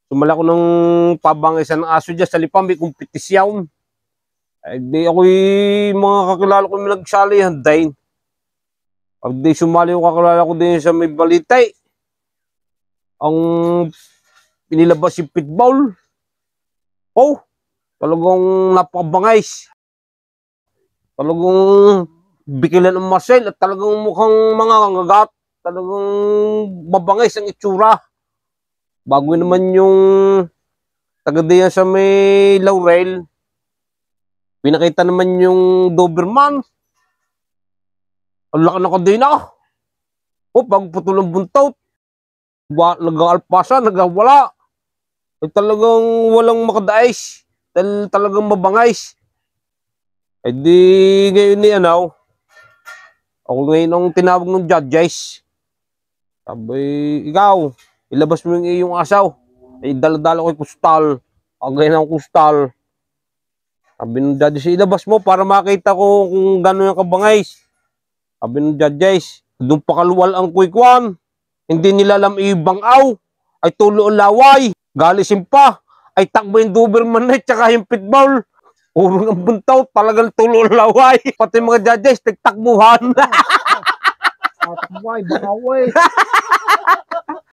Sumala ko ng pabangisan ng aso dyan sa lipa, may kompetisyon. Di ako'y mga kakilala ko may nagsali handain. Pag di sumali yung kakilala ko din sa may balitay, ang pinilabas yung pitbull. Oh, talagang napakabangais. Talagang bikilan ng muscle at talagang mukhang mga kangagat. Talagang mabangais ang itsura. Bago naman yung taga diyan sa may Laurel, pinakita naman yung Doberman. Ang laki na kadina. O, bago putol ng buntot. Nag-alpasa, nagawala. Talagang walang makadais. Talagang mabangais. Di ngayon ni ano, ako ngayon ang tinawag ng judges. Sabi, ikaw, ilabas mo yung iyong asaw. Dala-dala ko yung kustal. Ang ganyan ng kustal. Sabi ng judges, ilabas mo para makita ko kung gano'n yung kabangais. Sabi ng judges, doon pakaluwal ang kuikwan. Hindi nila alam ibang aw. Ay tulo ang laway. Galisin pa. Ay takbo yung Doberman na tsaka yung pitbull. Urong ang buntaw, talagang tulo ang laway. Pati mga judges, tigtakbuhan. Takbuhay, bangaway.